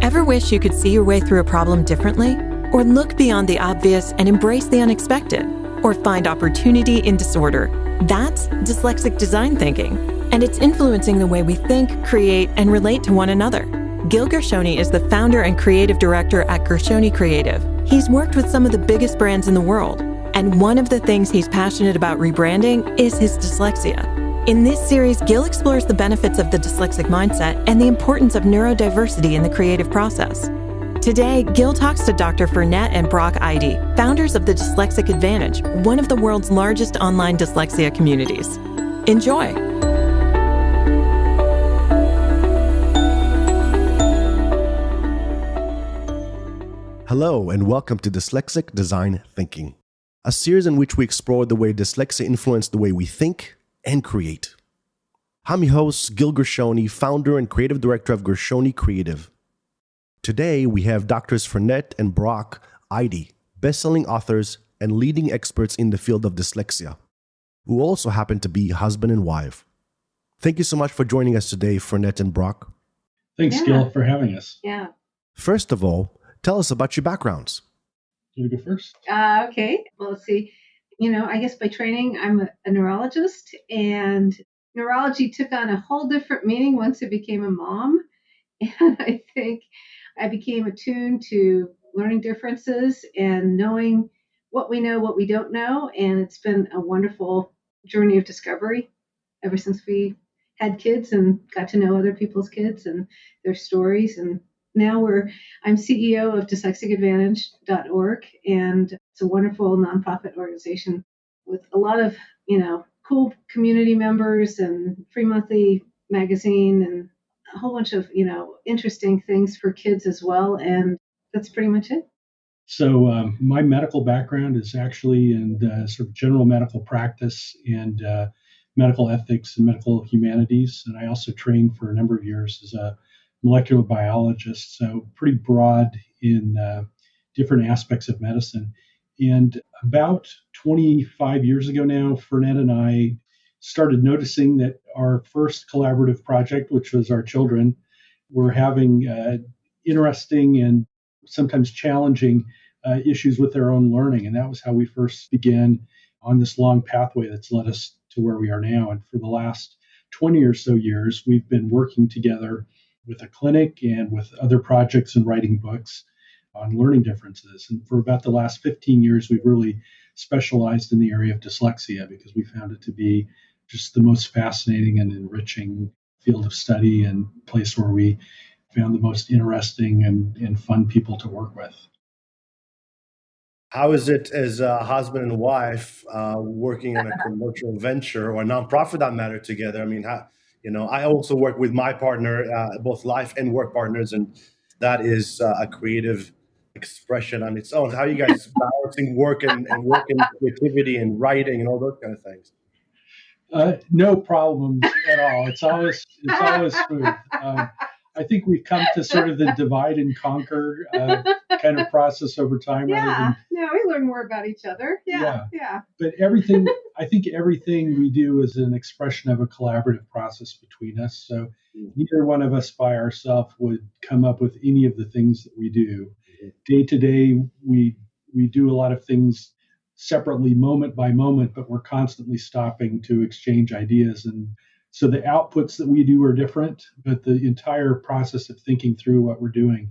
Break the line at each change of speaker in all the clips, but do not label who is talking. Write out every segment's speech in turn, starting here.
Ever wish you could see your way through a problem differently? Or look beyond the obvious and embrace the unexpected? Or find opportunity in disorder? That's dyslexic design thinking, and it's influencing the way we think, create, and relate to one another. Gil Gershoni is the founder and creative director at Gershoni Creative. He's worked with some of the biggest brands in the world, and one of the things he's passionate about rebranding is his dyslexia. In this series, Gil explores the benefits of the dyslexic mindset and the importance of neurodiversity in the creative process. Today, Gil talks to Dr. Fernette and Brock Eide, founders of the Dyslexic Advantage, one of the world's largest online dyslexia communities. Enjoy.
Hello, and welcome to Dyslexic Design Thinking, a series in which we explore the way dyslexia influences the way we think and create. I'm your host, Gil Gershoni, founder and creative director of Gershoni Creative. Today, we have Drs. Fernette and Brock Eide, best-selling authors and leading experts in the field of dyslexia, who also happen to be husband and wife. Thank you so much for joining us today, Fernette and Brock.
Thanks, Gil, for having us.
Yeah.
First of all, tell us about your backgrounds.
You go first.
Okay. Well, let's see. I guess by training, I'm a neurologist, and neurology took on a whole different meaning once I became a mom. And I think I became attuned to learning differences and knowing what we know, what we don't know. And it's been a wonderful journey of discovery ever since we had kids and got to know other people's kids and their stories. And now I'm CEO of DyslexiCadvantage.org, and it's a wonderful nonprofit organization with a lot of, cool community members and free monthly magazine and a whole bunch of, interesting things for kids as well. And that's pretty much it.
So my medical background is actually in sort of general medical practice and medical ethics and medical humanities. And I also trained for a number of years as a molecular biologist, so pretty broad in different aspects of medicine. And about 25 years ago now, Fernette and I started noticing that our first collaborative project, which was our children, were having interesting and sometimes challenging issues with their own learning. And that was how we first began on this long pathway that's led us to where we are now. And for the last 20 or so years, we've been working together with a clinic and with other projects and writing books on learning differences. And for about the last 15 years, we've really specialized in the area of dyslexia because we found it to be just the most fascinating and enriching field of study and place where we found the most interesting and fun people to work with.
How is it as a husband and wife working on a commercial venture or a nonprofit that matter together? I mean, I also work with my partner, both life and work partners, and that is a creative expression on its own. How are you guys balancing work and creativity and writing and all those kind of things?
No problems at all. It's always smooth. I think we've come to sort of the divide and conquer kind of process over time.
Yeah, we learn more about each other. Yeah.
But I think everything we do is an expression of a collaborative process between us. So neither one of us by ourselves would come up with any of the things that we do. Day to day, we do a lot of things separately, moment by moment, but we're constantly stopping to exchange ideas. And so the outputs that we do are different, but the entire process of thinking through what we're doing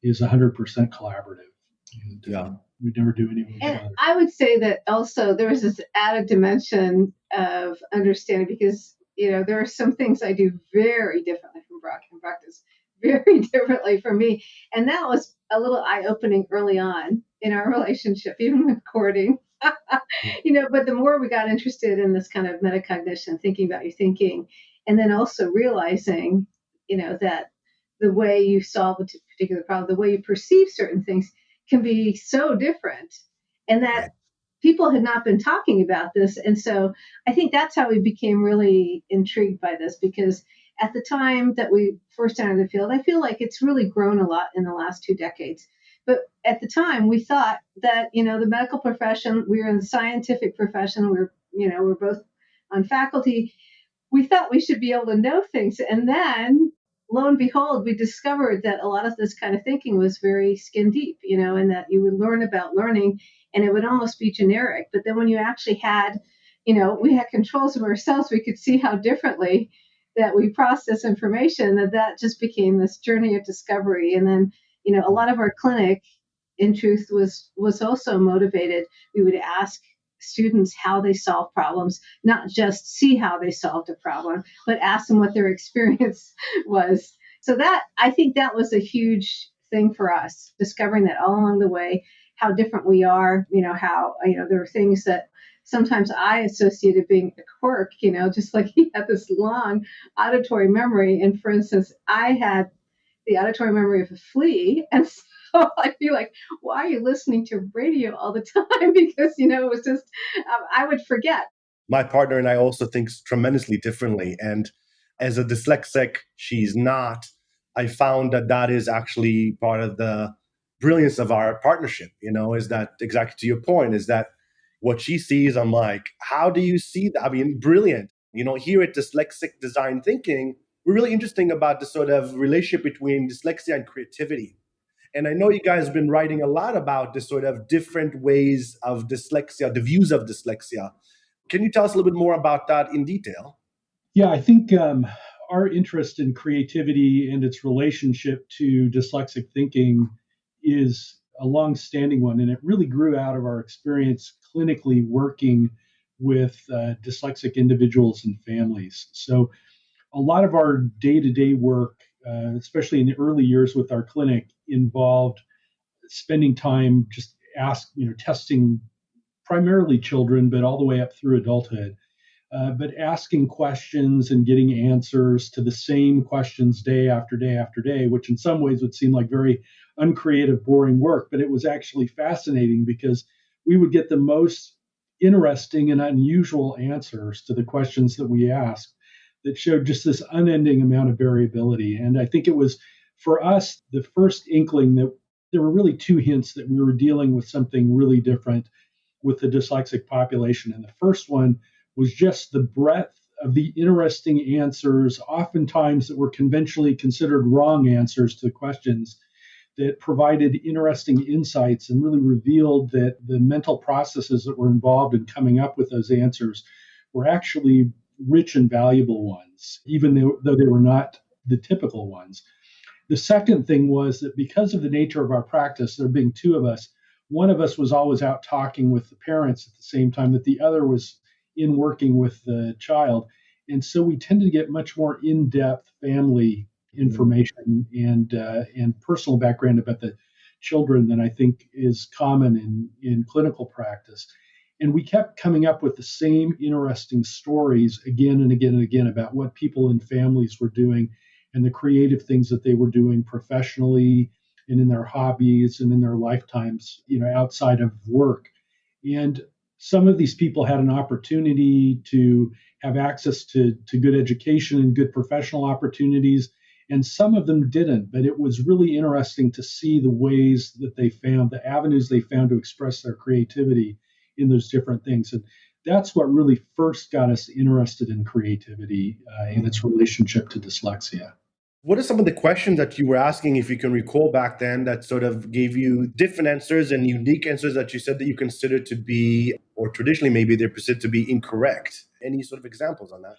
is 100% collaborative. And, we never do anything together.
I would say that also there was this added dimension of understanding because, there are some things I do very differently from Brock, and Brock does very differently from me. And that was a little eye-opening early on in our relationship, even with courting. But the more we got interested in this kind of metacognition, thinking about your thinking, and then also realizing, that the way you solve a particular problem, the way you perceive certain things can be so different, and that people had not been talking about this. And so I think that's how we became really intrigued by this, because at the time that we first entered the field, I feel like it's really grown a lot in the last 2 decades. But at the time, we thought that, the medical profession, we were in the scientific profession, we're both on faculty. We thought we should be able to know things. And then lo and behold, we discovered that a lot of this kind of thinking was very skin deep, and that you would learn about learning and it would almost be generic. But then when you actually had, we had controls of ourselves, we could see how differently that we process information, that just became this journey of discovery. And then, a lot of our clinic, in truth, was also motivated. We would ask students how they solve problems, not just see how they solved a problem, but ask them what their experience was. So that, I think that was a huge thing for us, discovering that all along the way, how different we are, how, there are things that sometimes I associated being a quirk, just like he had this long auditory memory. And for instance, I had the auditory memory of a flea. And so I feel like, why are you listening to radio all the time? Because, it was just, I would forget.
My partner and I also think tremendously differently. And as a dyslexic, she's not. I found that is actually part of the brilliance of our partnership, is that exactly to your point, is that what she sees, I'm like, how do you see that? I mean, brilliant. Here at Dyslexic Design Thinking, we're really interesting about the sort of relationship between dyslexia and creativity. And I know you guys have been writing a lot about the sort of different ways of dyslexia, the views of dyslexia. Can you tell us a little bit more about that in detail?
Yeah, I think our interest in creativity and its relationship to dyslexic thinking is a long-standing one, and it really grew out of our experience clinically working with dyslexic individuals and families. So a lot of our day-to-day work, especially in the early years with our clinic, involved spending time just testing primarily children, but all the way up through adulthood. But asking questions and getting answers to the same questions day after day after day, which in some ways would seem like very uncreative, boring work, but it was actually fascinating because we would get the most interesting and unusual answers to the questions that we asked that showed just this unending amount of variability. And I think it was, for us, the first inkling that there were really two hints that we were dealing with something really different with the dyslexic population. And the first one was just the breadth of the interesting answers, oftentimes that were conventionally considered wrong answers to questions, that provided interesting insights and really revealed that the mental processes that were involved in coming up with those answers were actually rich and valuable ones, even though they were not the typical ones. The second thing was that because of the nature of our practice, there being two of us, one of us was always out talking with the parents at the same time that the other was in working with the child. And so we tended to get much more in-depth family information and personal background about the children than I think is common in clinical practice. And we kept coming up with the same interesting stories again and again and again about what people in families were doing and the creative things that they were doing professionally and in their hobbies and in their lifetimes, outside of work. And some of these people had an opportunity to have access to good education and good professional opportunities, and some of them didn't. But it was really interesting to see the ways that they found, the avenues they found to express their creativity in those different things. And that's what really first got us interested in creativity and its relationship to dyslexia.
What are some of the questions that you were asking, if you can recall back then, that sort of gave you different answers and unique answers that you said that you considered to be, or traditionally maybe they're perceived to be, incorrect? Any sort of examples on that?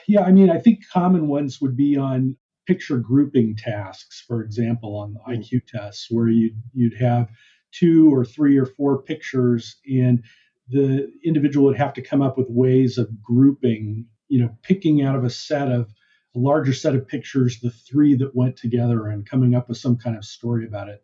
Yeah, I think common ones would be on picture grouping tasks, for example, on the IQ tests, where you'd have 2 or 3 or 4 pictures, and the individual would have to come up with ways of grouping, picking out of a larger set of pictures, the 3 that went together and coming up with some kind of story about it.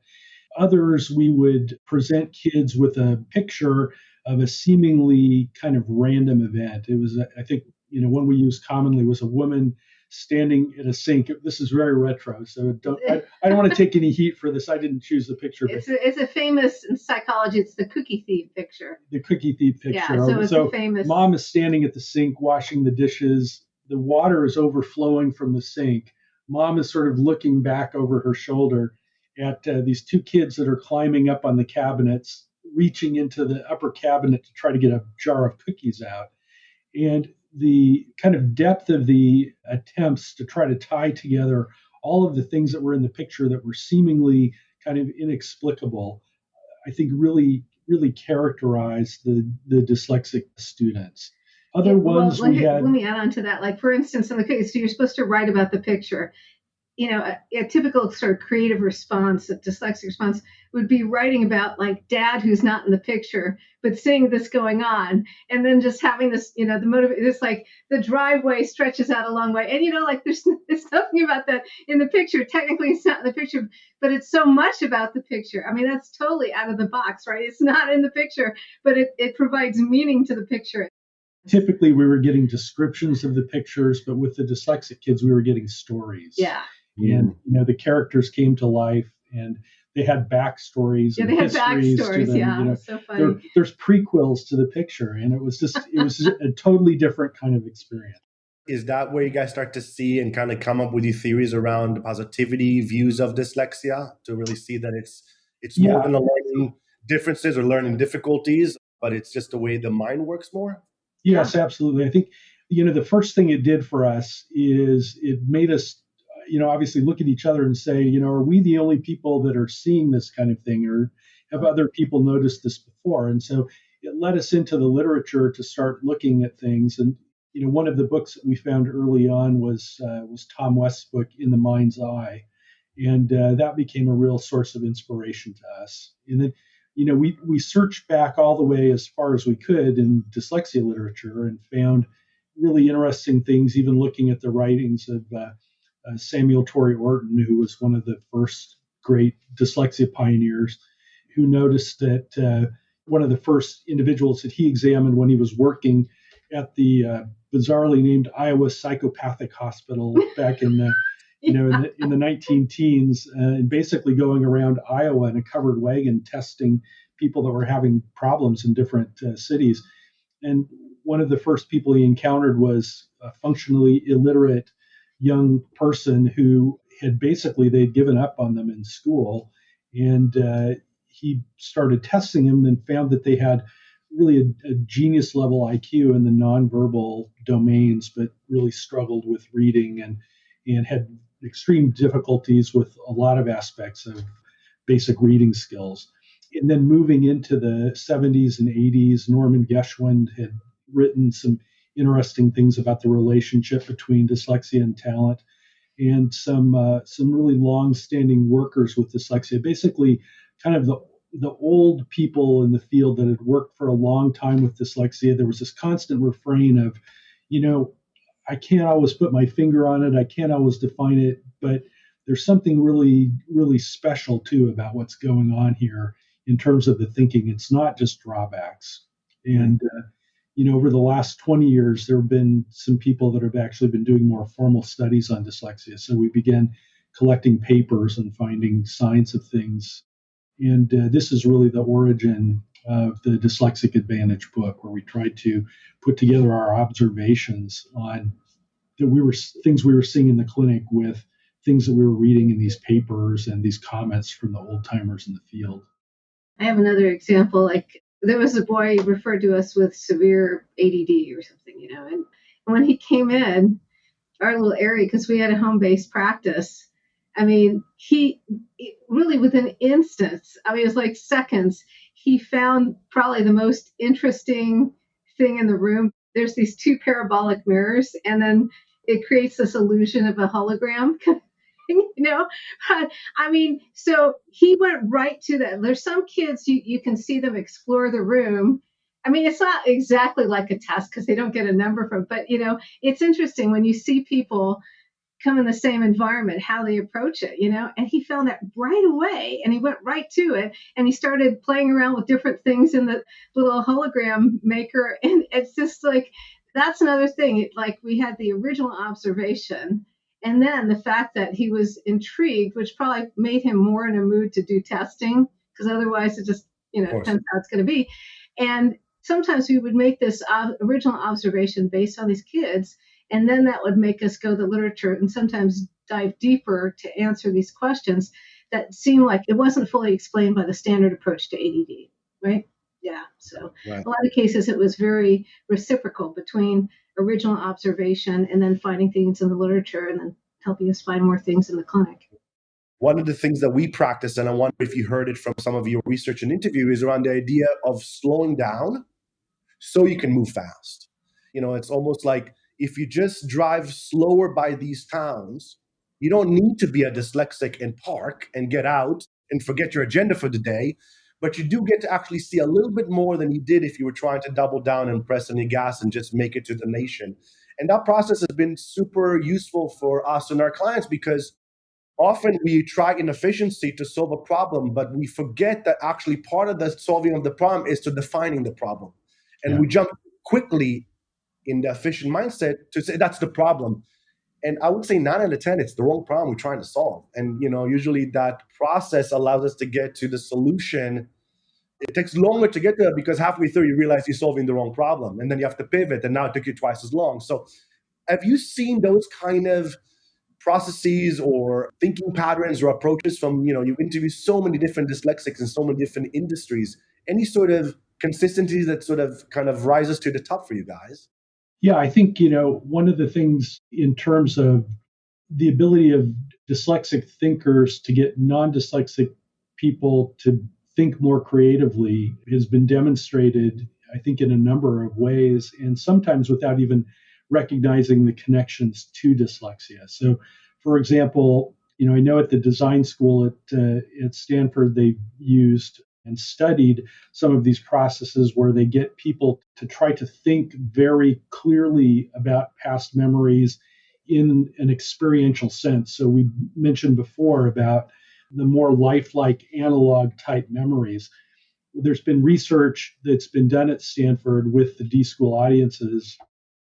Others, we would present kids with a picture of a seemingly kind of random event. It was, I think, one we used commonly was a woman standing at a sink. This is very retro, so I don't want to take any heat for this. I didn't choose the picture.
It's a famous, in psychology, it's the cookie thief picture.
The cookie thief picture.
Yeah, so famous.
Mom is standing at the sink washing the dishes. The water is overflowing from the sink. Mom is sort of looking back over her shoulder at these 2 kids that are climbing up on the cabinets, reaching into the upper cabinet to try to get a jar of cookies out. And the kind of depth of the attempts to try to tie together all of the things that were in the picture that were seemingly kind of inexplicable, I think really characterized the dyslexic students. Other ones
let
we had.
me add on to that. Like, for instance, in the case, so you're supposed to write about the picture. A typical sort of creative response, a dyslexic response, would be writing about like dad who's not in the picture, but seeing this going on, and then just having this, the motive. It's like the driveway stretches out a long way, and like there's nothing about that in the picture. Technically, it's not in the picture, but it's so much about the picture. I mean, that's totally out of the box, right? It's not in the picture, but it provides meaning to the picture.
Typically, we were getting descriptions of the pictures, but with the dyslexic kids, we were getting stories.
Yeah.
And the characters came to life, and they had backstories.
Yeah, they had backstories. Yeah, so funny.
There's prequels to the picture, and it was a totally different kind of experience.
Is that where you guys start to see and kind of come up with your theories around the positivity views of dyslexia, to really see that it's more than a learning differences or learning difficulties, but it's just the way the mind works more?
Yes, absolutely. I think the first thing it did for us is it made us obviously look at each other and say, are we the only people that are seeing this kind of thing, or have other people noticed this before? And so it led us into the literature to start looking at things. And one of the books that we found early on was Tom West's book, In the Mind's Eye, and that became a real source of inspiration to us. And then we searched back all the way as far as we could in dyslexia literature and found really interesting things, even looking at the writings of Samuel Torrey Orton, who was one of the first great dyslexia pioneers, who noticed that one of the first individuals that he examined when he was working at the bizarrely named Iowa Psychopathic Hospital back in the in the 19 teens, and basically going around Iowa in a covered wagon testing people that were having problems in different cities. And one of the first people he encountered was a functionally illiterate young person who they'd given up on them in school. And he started testing them and found that they had really a genius level IQ in the nonverbal domains, but really struggled with reading and had extreme difficulties with a lot of aspects of basic reading skills. And then moving into the 70s and 80s, Norman Geschwind had written some interesting things about the relationship between dyslexia and talent, and some really long-standing workers with dyslexia, basically kind of the old people in the field that had worked for a long time with dyslexia. There was this constant refrain of, I can't always put my finger on it, I can't always define it, but there's something really, really special too about what's going on here in terms of the thinking. It's not just drawbacks. And over the last 20 years, there have been some people that have actually been doing more formal studies on dyslexia. So we began collecting papers and finding signs of things. And this is really the origin of the Dyslexic Advantage book, where we tried to put together our observations on things we were seeing in the clinic with things that we were reading in these papers and these comments from the old timers in the field.
I have another example. Like, there was a boy referred to us with severe ADD or something, and when he came in our little area, because we had a home-based practice, I mean, he really within instants, it was like seconds, he found probably the most interesting thing in the room. There's these two parabolic mirrors, and then it creates this illusion of a hologram. So he went right to that. There's some kids you can see them explore the room. It's not exactly like a test because they don't get a number from, but it's interesting when you see people come in the same environment, how they approach it, and he found that right away, and he went right to it, and he started playing around with different things in the little hologram maker. And it's just like, that's another thing. Like, we had the original observation, and then the fact that he was intrigued, which probably made him more in a mood to do testing, because otherwise it just, depends how it's going to be. And sometimes we would make this original observation based on these kids, and then that would make us go to the literature and sometimes dive deeper to answer these questions that seemed like it wasn't fully explained by the standard approach to ADD, right? Yeah. So right. A lot of cases, it was very reciprocal between original observation and then finding things in the literature and then helping us find more things in the clinic.
One of the things that we practice, and I wonder if you heard it from some of your research and interview, is around the idea of slowing down so you can move fast. It's almost like if you just drive slower by these towns, you don't need to be a dyslexic and park and get out and forget your agenda for the day, but you do get to actually see a little bit more than you did if you were trying to double down and press on the gas and just make it to the nation. And that process has been super useful for us and our clients, because often we try inefficiency to solve a problem, but we forget that actually part of the solving of the problem is to defining the problem. And we jump quickly in the efficient mindset to say that's the problem. And I would say 9 out of 10, it's the wrong problem we're trying to solve. And, usually that process allows us to get to the solution. It takes longer to get there because halfway through you realize you're solving the wrong problem. And then you have to pivot, and now it took you twice as long. So have you seen those kind of processes or thinking patterns or approaches from, you interview so many different dyslexics in so many different industries? Any sort of consistency that sort of kind of rises to the top for you guys?
Yeah, I think, one of the things in terms of the ability of dyslexic thinkers to get non-dyslexic people to think more creatively has been demonstrated, I think, in a number of ways, and sometimes without even recognizing the connections to dyslexia. So, for example, I know at the design school at Stanford, they've used and studied some of these processes where they get people to try to think very clearly about past memories in an experiential sense. So we mentioned before about the more lifelike analog type memories. There's been research that's been done at Stanford with the D school audiences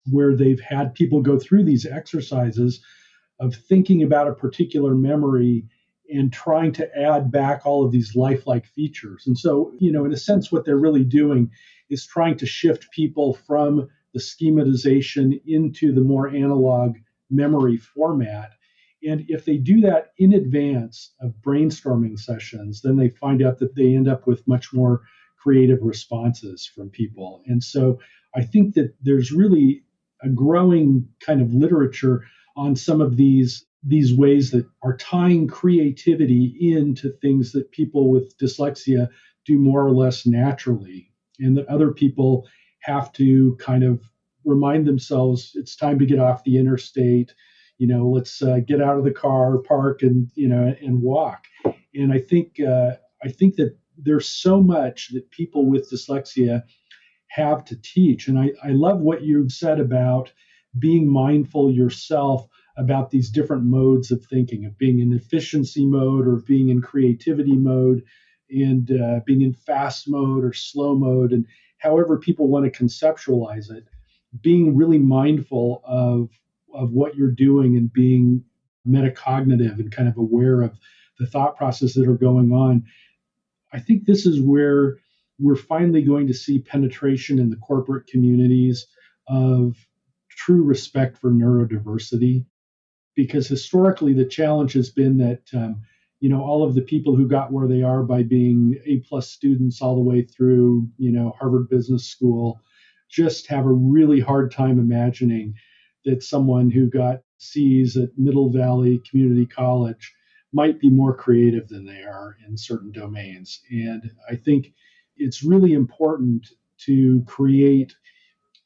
where they've had people go through these exercises of thinking about a particular memory and trying to add back all of these lifelike features. And so, in a sense, what they're really doing is trying to shift people from the schematization into the more analog memory format. And if they do that in advance of brainstorming sessions, then they find out that they end up with much more creative responses from people. And so I think that there's really a growing kind of literature on some of these ways that are tying creativity into things that people with dyslexia do more or less naturally, and that other people have to kind of remind themselves it's time to get off the interstate. Let's get out of the car, park, and walk. And I think that there's so much that people with dyslexia have to teach. And I love what you've said about being mindful yourself about these different modes of thinking, of being in efficiency mode or being in creativity mode, and being in fast mode or slow mode, and however people want to conceptualize it, being really mindful of what you're doing and being metacognitive and kind of aware of the thought processes that are going on. I think this is where we're finally going to see penetration in the corporate communities of true respect for neurodiversity. Because historically, the challenge has been that, all of the people who got where they are by being A+ students all the way through, Harvard Business School, just have a really hard time imagining that someone who got C's at Middle Valley Community College might be more creative than they are in certain domains. And I think it's really important to create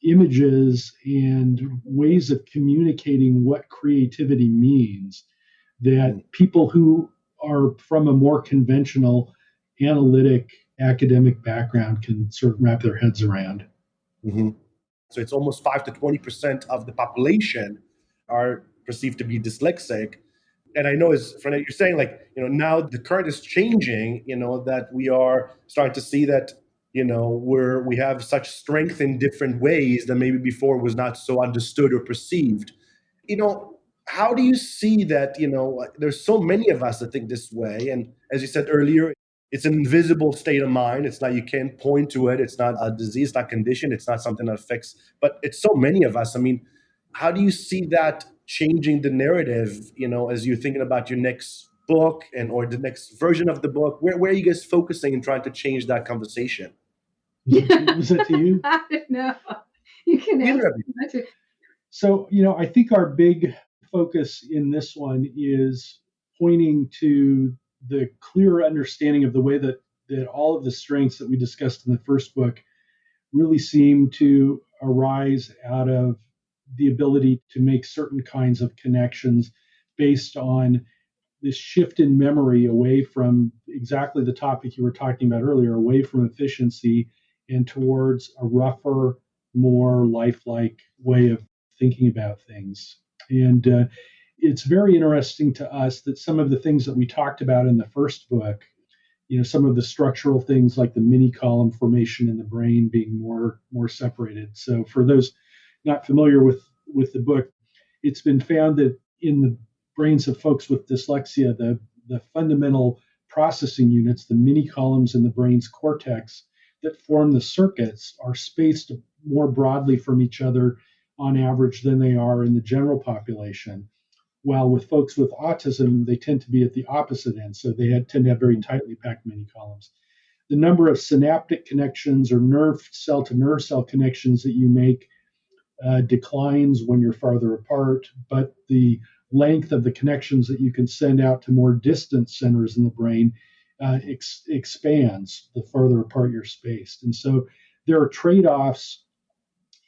images and ways of communicating what creativity means that people who are from a more conventional analytic academic background can sort of wrap their heads around.
Mm-hmm. So it's almost 5 to 20% of the population are perceived to be dyslexic. And I know, as Fernette, you're saying, now the current is changing, that we are starting to see that we have such strength in different ways that maybe before was not so understood or perceived. How do you see that, there's so many of us that think this way. And as you said earlier, it's an invisible state of mind. It's not, you can't point to it. It's not a disease, it's not condition. It's not something that affects, but it's so many of us. I mean, how do you see that changing the narrative, as you're thinking about your next book or the next version of the book? Where are you guys focusing and trying to change that conversation?
Was that to you?
I don't know. You can answer.
So, I think our big focus in this one is pointing to the clear understanding of the way that all of the strengths that we discussed in the first book really seem to arise out of the ability to make certain kinds of connections based on this shift in memory away from exactly the topic you were talking about earlier, away from efficiency and towards a rougher, more lifelike way of thinking about things. And it's very interesting to us that some of the things that we talked about in the first book, some of the structural things like the mini column formation in the brain being more separated. So for those not familiar with the book, it's been found that in the brains of folks with dyslexia, the fundamental processing units, the mini columns in the brain's cortex that form the circuits, are spaced more broadly from each other on average than they are in the general population. While with folks with autism, they tend to be at the opposite end. So they tend to have very tightly packed mini columns. The number of synaptic connections or nerve cell to nerve cell connections that you make declines when you're farther apart, but the length of the connections that you can send out to more distant centers in the brain expands the farther apart you're spaced. And so there are trade-offs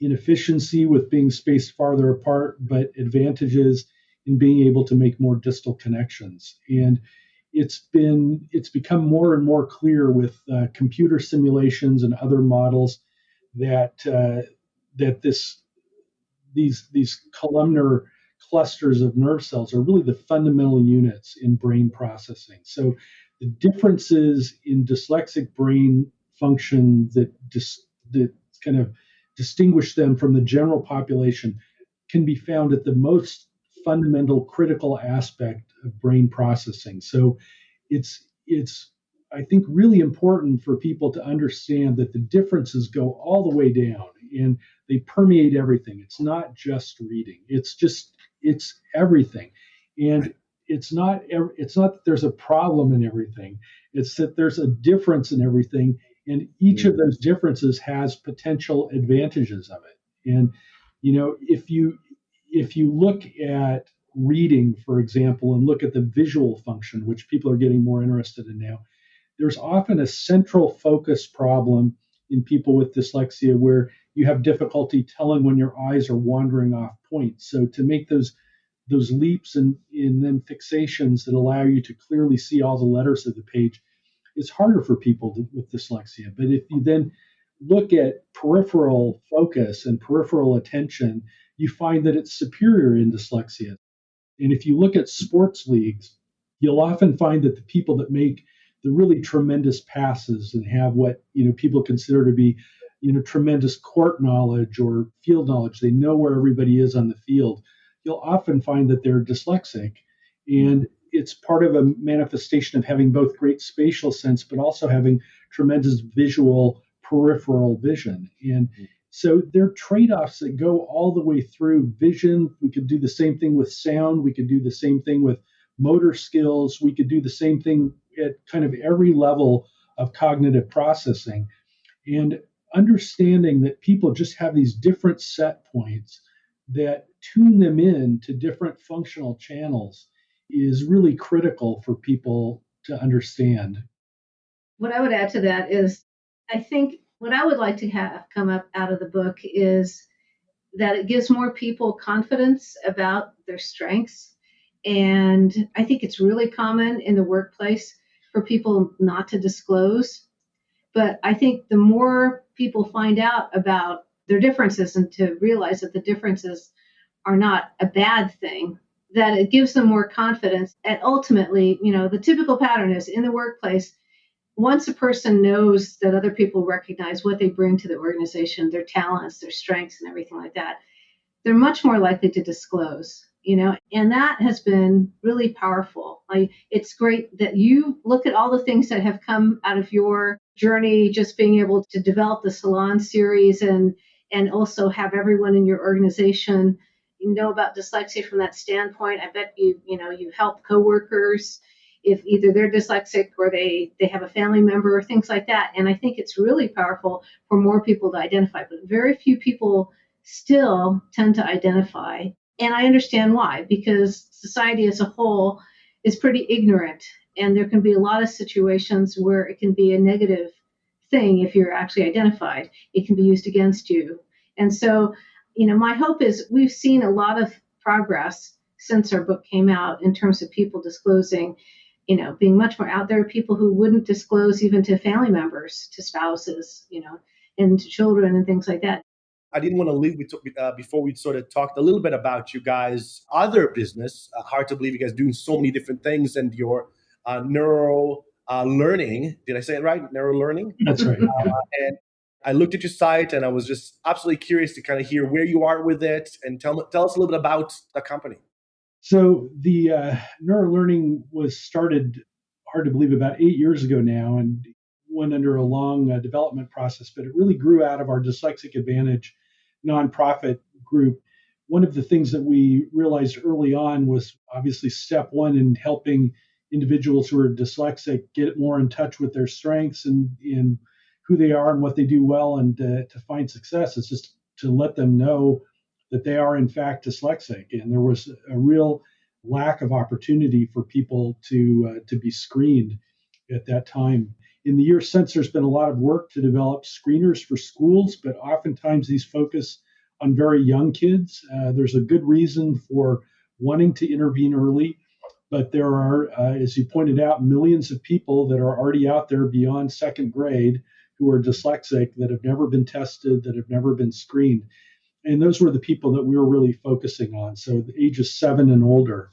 in efficiency with being spaced farther apart, but advantages in being able to make more distal connections. And it's become more and more clear with computer simulations and other models that these columnar clusters of nerve cells are really the fundamental units in brain processing. So the differences in dyslexic brain function that kind of distinguish them from the general population can be found at the most fundamental critical aspect of brain processing. So it's I think really important for people to understand that the differences go all the way down and they permeate everything. It's not just reading. It's everything. And it's not that there's a problem in everything. It's that there's a difference in everything, and each of those differences has potential advantages of it. And if you look at reading, for example, and look at the visual function, which people are getting more interested in now, there's often a central focus problem in people with dyslexia where you have difficulty telling when your eyes are wandering off point. So to make those leaps and then fixations that allow you to clearly see all the letters of the page, it's harder for people with dyslexia. But if you then look at peripheral focus and peripheral attention, you find that it's superior in dyslexia. And if you look at sports leagues, you'll often find that the people that make the really tremendous passes and have what people consider to be tremendous court knowledge or field knowledge, they know where everybody is on the field, you'll often find that they're dyslexic. And it's part of a manifestation of having both great spatial sense, but also having tremendous visual peripheral vision. And so there are trade-offs that go all the way through vision. We could do the same thing with sound. We could do the same thing with motor skills. We could do the same thing at kind of every level of cognitive processing. And understanding that people just have these different set points that tune them in to different functional channels is really critical for people to understand.
What I would add to that is, I think what I would like to have come up out of the book is that it gives more people confidence about their strengths. And I think it's really common in the workplace for people not to disclose. But I think the more people find out about their differences and to realize that the differences are not a bad thing, that it gives them more confidence. And ultimately, the typical pattern is in the workplace, once a person knows that other people recognize what they bring to the organization, their talents, their strengths, and everything like that, they're much more likely to disclose, and that has been really powerful. It's great that you look at all the things that have come out of your journey, just being able to develop the Salon series and also have everyone in your organization know about dyslexia from that standpoint. I bet you help coworkers if either they're dyslexic or they have a family member or things like that. And I think it's really powerful for more people to identify, but very few people still tend to identify. And I understand why, because society as a whole is pretty ignorant. And there can be a lot of situations where it can be a negative thing if you're actually identified. It can be used against you. And so, my hope is we've seen a lot of progress since our book came out in terms of people disclosing, being much more out there, people who wouldn't disclose even to family members, to spouses, and to children and things like that.
I didn't want to leave before we sort of talked a little bit about you guys' other business. Hard to believe you guys doing so many different things, and your neuro learning. Did I say it right? Neuro learning?
That's right.
And I looked at your site, and I was just absolutely curious to kind of hear where you are with it, and tell us a little bit about the company.
So the neuro learning was started, hard to believe, about 8 years ago now, and went under a long development process, but it really grew out of our Dyslexic Advantage nonprofit group. One of the things that we realized early on was obviously step one in helping individuals who are dyslexic get more in touch with their strengths and who they are and what they do well, and to find success. It's just to let them know that they are in fact dyslexic. And there was a real lack of opportunity for people to be screened at that time. In the years since, there's been a lot of work to develop screeners for schools, but oftentimes these focus on very young kids. There's a good reason for wanting to intervene early, but there are, as you pointed out, millions of people that are already out there beyond second grade who are dyslexic that have never been tested, that have never been screened. And those were the people that we were really focusing on, so the ages 7 and older.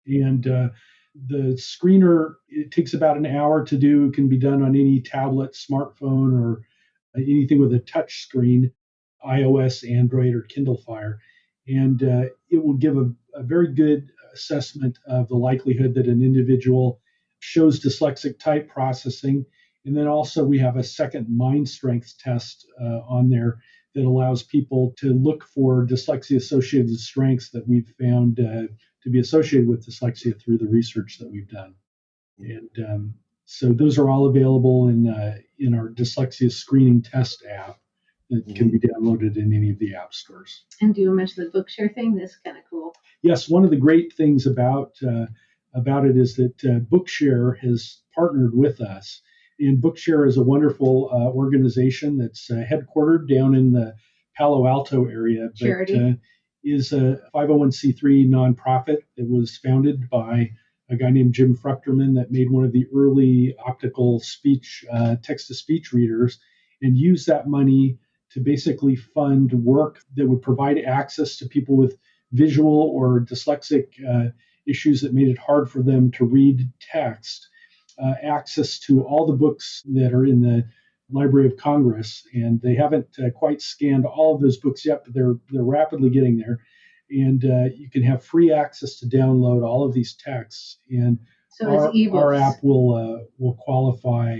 And the screener, it takes about an hour to do. It can be done on any tablet, smartphone, or anything with a touch screen, iOS, Android, or Kindle Fire. And it will give a very good assessment of the likelihood that an individual shows dyslexic type processing. And then also we have a second mind strength test on there that allows people to look for dyslexia-associated strengths that we've found to be associated with dyslexia through the research that we've done. And so those are all available in our dyslexia screening test app that can be downloaded in any of the app stores.
And do you mention the Bookshare thing? That's kind of cool.
Yes, one of the great things about it is that Bookshare has partnered with us. And Bookshare is a wonderful organization that's headquartered down in the Palo Alto area, but is a 501c3 nonprofit that was founded by a guy named Jim Fruchterman that made one of the early optical speech, text-to-speech readers, and used that money to basically fund work that would provide access to people with visual or dyslexic issues that made it hard for them to read text. Access to all the books that are in the Library of Congress, and they haven't quite scanned all of those books yet, but they're rapidly getting there. And you can have free access to download all of these texts, and
so
our app will qualify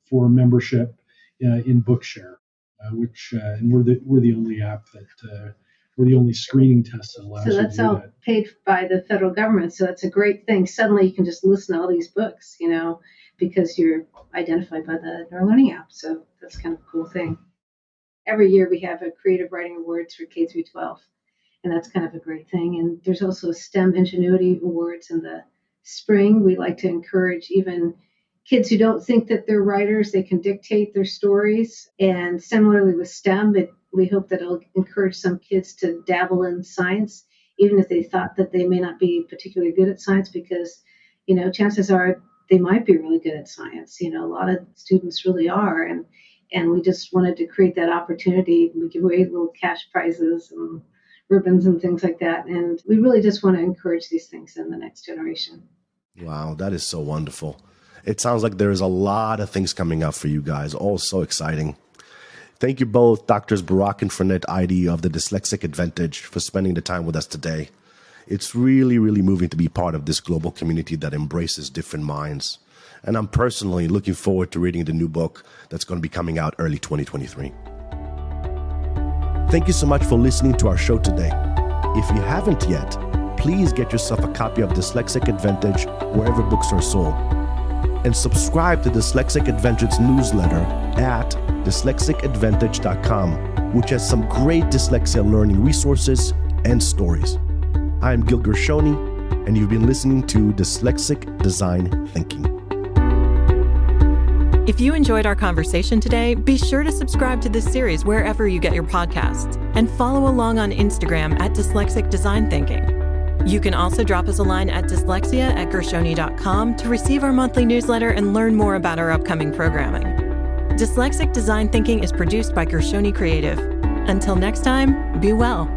for membership in Bookshare, and we're the only app that. We're the only screening test that allows you to do that. So that's all
paid by the federal government. So that's a great thing. Suddenly you can just listen to all these books, because you're identified by the Neuro Learning app. So that's kind of a cool thing. Every year we have a Creative Writing Awards for K through 12. And that's kind of a great thing. And there's also STEM Ingenuity Awards in the spring. We like to encourage even kids who don't think that they're writers, they can dictate their stories. And similarly with STEM, we hope that it'll encourage some kids to dabble in science, even if they thought that they may not be particularly good at science, because, chances are they might be really good at science. A lot of students really are. And we just wanted to create that opportunity. We give away little cash prizes and ribbons and things like that. And we really just want to encourage these things in the next generation.
Wow, that is so wonderful. It sounds like there is a lot of things coming up for you guys, all so exciting. Thank you both, Drs. Barak and Fernette Eide of the Dyslexic Advantage, for spending the time with us today. It's really, really moving to be part of this global community that embraces different minds. And I'm personally looking forward to reading the new book that's going to be coming out early 2023. Thank you so much for listening to our show today. If you haven't yet, please get yourself a copy of Dyslexic Advantage wherever books are sold. And subscribe to Dyslexic Advantage newsletter at dyslexicadvantage.com, which has some great dyslexia learning resources and stories. I am Gil Gershoni, and you've been listening to Dyslexic Design Thinking.
If you enjoyed our conversation today, be sure to subscribe to this series wherever you get your podcasts and follow along on Instagram at Dyslexic Design Thinking. You can also drop us a line at dyslexia@gershoni.com to receive our monthly newsletter and learn more about our upcoming programming. Dyslexic Design Thinking is produced by Gershoni Creative. Until next time, be well.